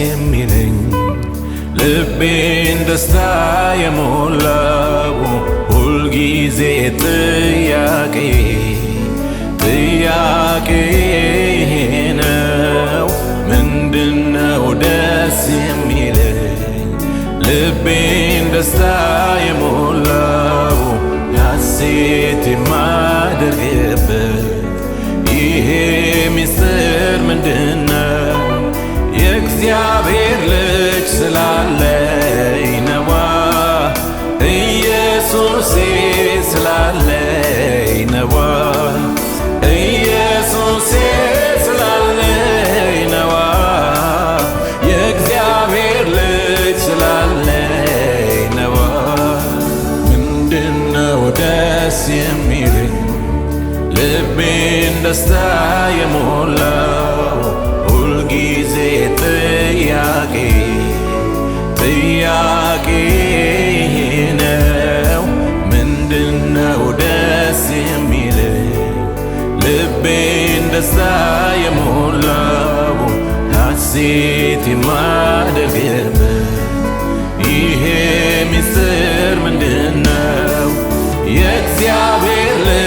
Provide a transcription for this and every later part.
የሚለኝ ልቤን ደስታ የሞላው ሁልጊዜ ጥያቄ ነው። ምንድነው ደስ የሚለኝ ልቤን ደስታ የሞላው ሐሴት የማደርግበት ይሄ ሚስጥር ምንድነው? የእግዚአብሔር ልጅ ስላለኝ ነዋ፣ ኢየሱሴ ስላለኝ ነዋ፣ ኢየሱሴ ስላለኝ ነዋ፣ የእግዚአብሔር ልጅ ስላለኝ ነዋ። ምንድነው ደስ የሚለኝ ልቤን ደስታ የሞላው ሁልጊዜ ጥያቄ ነው። ምንድነው ደስ የሚለኝ ልቤን ደስታ የሞላው ሐሴት የማደርግበት ይሄ ሚስጥር ምንድነው? የእግዚአብሔር ልጅ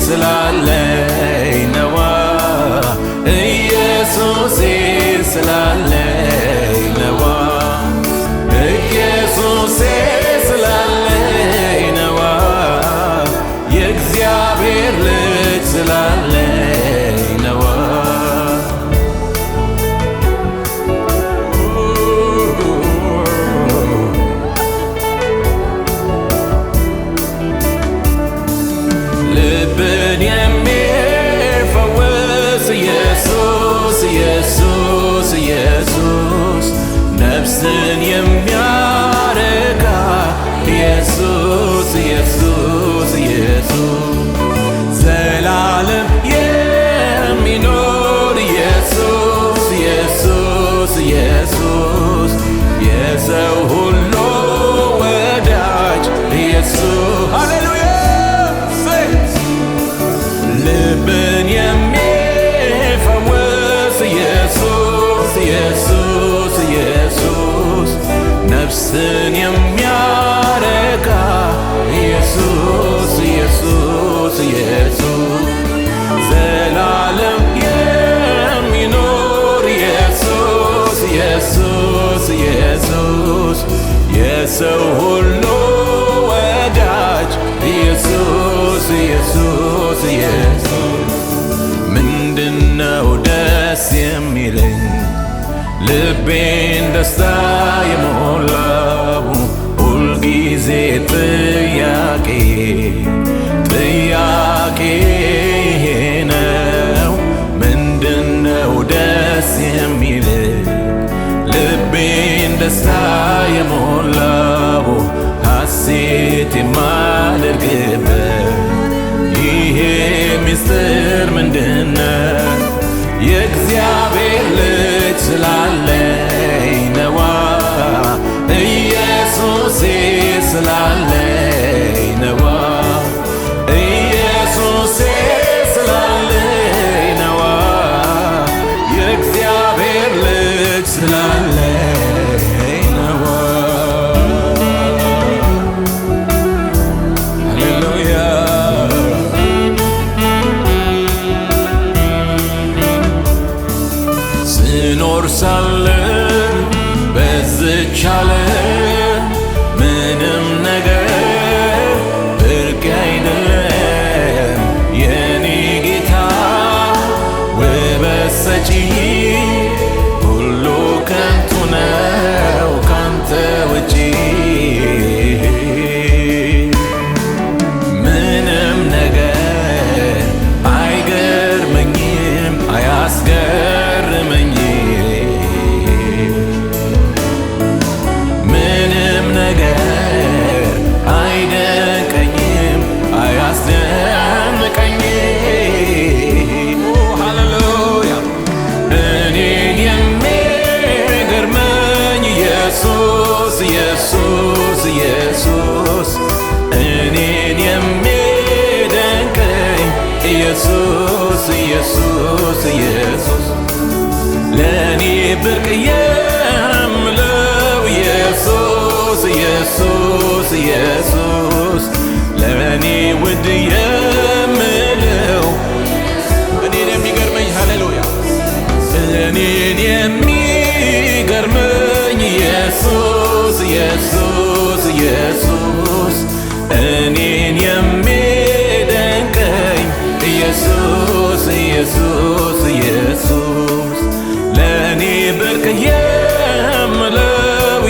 ስላለኝ ነዋ፣ ኢየሱሴ ስላለኝ ነዋ፣ ኢየሱሴ ስላለኝ ነዋ፣ የእግዚአብሔር ልጅ ስላለኝ ነዋ። ልብን የሚፈውስ ኢየሱስ ኢየሱስ ኢየሱስ፣ ነፍስን የሚያረካ ኢየሱስ ኢየሱስ ኢየሱስ፣ ዘላለም የሚኖር ኢየሱስ ኢየሱስ ኢየሱስ፣ የሰው ሁሉ ወዳጅ ኢየሱስ። ሃሌሉያ! ልብን የሚፈውስ ኢየሱስ ኢየሱስ ኢየሱስ፣ ነፍስን የሚያረካ ኢየሱስ ኢየሱስ ኢየሱስ፣ ዘላለም የሚኖር ኢየሱስ ኢየሱስ ኢየሱስ፣ የሰው ሁሉ ወዳጅ ኢየሱስ ኢየሱስ ኢየሱስ። ምንድነው ደስ የሚለኝ ልቤን ደስታ የሞላው ሁልጊዜ ጥያቄ ነው። ምንድነው ደስ የሚለኝ ልቤን ደስታ የሞላው ሐሴት የማደርግበት ይሄ ሚስጥር ምንድነው? የእግዚአብሔር ልጅ ስላለኝ ነዋ፣ ኢየሱሴ ስላለኝ ነዋ፣ ኢየሱሴ ስላለኝ ነዋ፣ የእግዚአብሔር ልጅ ስላለኝ ነዋ። ሃሌሉያ! ስኖር ሳለ በዝች ዓለም ምንም ነገር ብርቅ አይደለም። የኔ ጌታ ውበት ሰጪ ሁሉ ከንቱ ነው ካንተ ውጪ። ምንም ነገር አይገርመኝም አያስገርመኝም። ምንም ነገር አይደንቀኝም አያስደንቀኝም። ሃሌሉያ! እኔን የሚገርመኝ ኢየሱስ ኢየሱስ ኢየሱስ፣ እኔን የሚደንቀኝ ኢየሱስ ኢየሱስ ኢየሱስ፣ ለእኔ ብርቅ ኢየሱስ ኢየሱስ ለእኔ ውድ የምለው እኔን የሚገርመኝ ሃሌሉያ እኔን የሚገርመኝ ኢየሱስ ኢየሱስ ኢየሱስ እኔን የሚደንቀኝ ኢየሱስ ኢየሱስ ኢየሱስ ለእኔ ብርቅ የምለው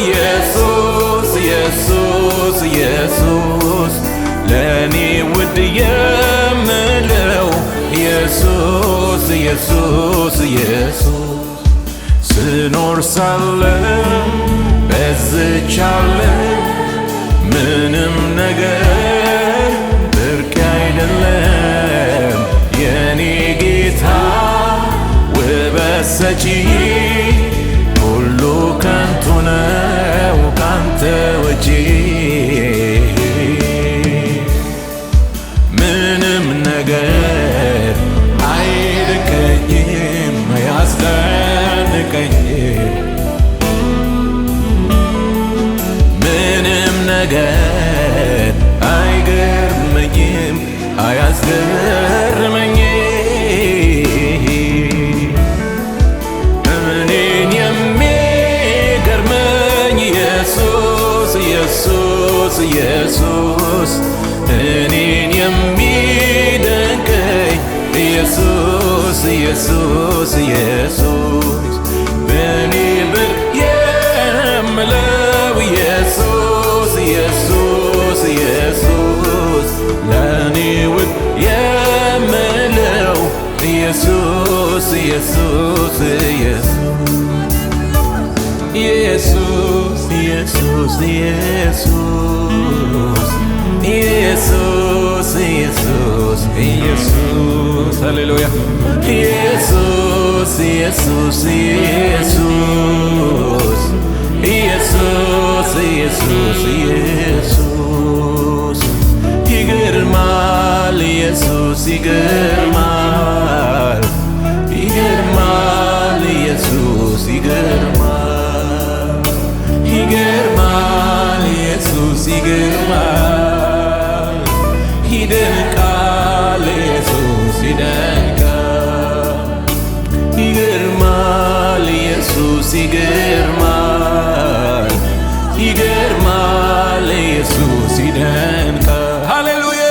ኢየሱስ ኢየሱስ ኢየሱስ ለእኔ ውድ የምለው ኢየሱስ ኢየሱስ ኢየሱስ ስኖር ሳለሁ በዝች ዓለም ምንም ነገር ብርቅ አይደለም የኔ ጌታ ውበት ሰጪ ሁሉ ከንቱ ነው ካንተ ውጪ ምንም ነገር አይደንቀኝም አያስደንቀኝም ምንም ነገር አይገርመኝም አያስገርመኝም እኔን የሚገርመኝ ኢየሱስ ኢየሱስ ኢየሱስ እኔን የሚደንቀኝ ኢየሱስ ኢየሱስ ኢየሱስ በእኔ ብርቅ የምለው ኢየሱስ ኢየሱስ ኢየሱስ ለእኔ ውድ የምለው ኢየሱስ ኢየሱስ ኢየሱስ ኢየሱስ ኢየሱስ ኢየሱስ ኢየሱስ ኢየሱስ ሃሌሉያ ኢየሱስ ኢየሱስ ኢየሱስ ኢየሱስ ኢየሱስ ኢየሱስ ይገርማል ኢየሱስ ይገርማል ይገርማል ኢየሱስ ይገርማል ይገርማል ኢየሱስ ይገርማል ይደንቃል ኢየሱስ ይደንቃል ይገርማል ኢየሱስ ይገርማል ይገርማል ኢየሱስ ይደንቃል ሃሌሉያ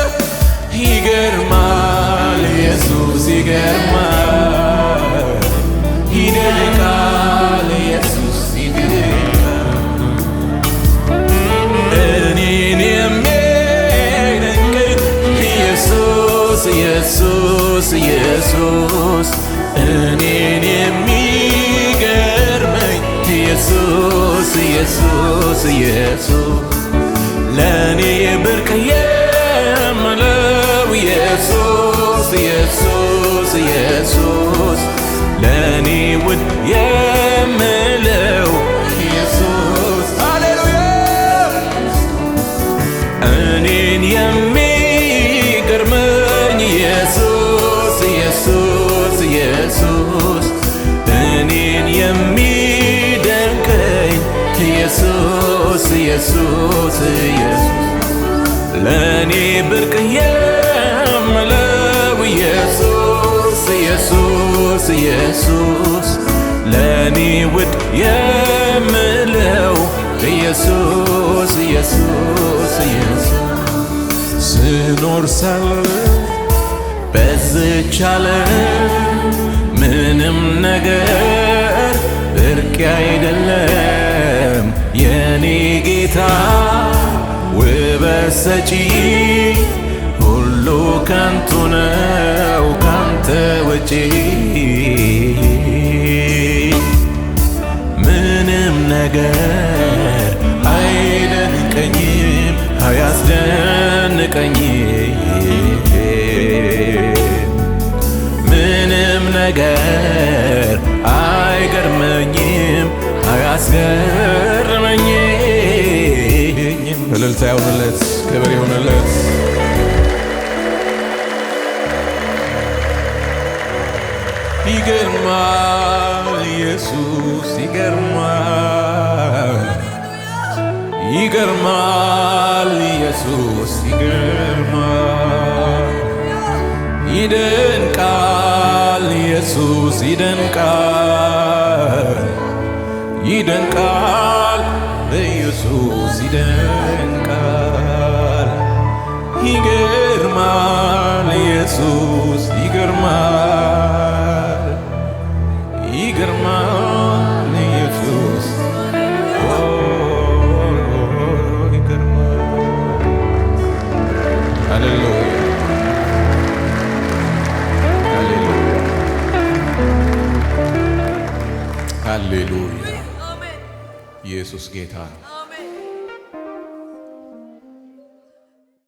ይገርማል ኢየሱስ ይገርማል ይደንቃል ኢየሱስ ይደንቃል እኔን የሚደንቀኝ ኢየሱስ ኢየሱስ ኢየሱስ እኔን የሚገርመኝ ኢየሱስ ኢየሱስ ኢየሱስ ለእኔ ብርቅ የምለው ኢየሱስ ኢየሱስ ኢየሱስ ለእኔ ውድ የምለው ኢየሱስ ሃሌሉያ እኔን የሚገርመኝ ኢየሱስ ኢየሱስ ኢየሱስ እኔን የሚደንቀኝ ኢየሱስ ኢየሱስ ኢየሱስ ለእኔ ብርቅ የምለው ኢየሱስ ኢየሱስ ኢየሱስ ለእኔ ውድ የምለው ኢየሱስ ኢየሱስ ኢየሱስ ስኖር ሳለሁ በዝች ዓለም ምንም ነገር ብርቅ አይደለም የኔ ጌታ ውበት ሰጪ ሁሉ ከንቱ ነው ካንተ ውጪ ምንም ነገር አይደንቀኝም አያስደንቀኝም ምንም ነገር አይገርመኝም አያስገርመኝም እልልታ ይሁንለት ክብር ይሁንለት ይገርማል ኢየሱስ ይገርማል ይገርማል ኢየሱስ ይገርማል ይደንቃል ኢየሱስ ይደንቃል ይደንቃል ኢየሱስ ይደንቃል ይገርማል ኢየሱስ ይገርማል ይገርማል ኢየሱስ ሃሌሉያ ሃሌሉያ ኢየሱስ ጌታ ነው።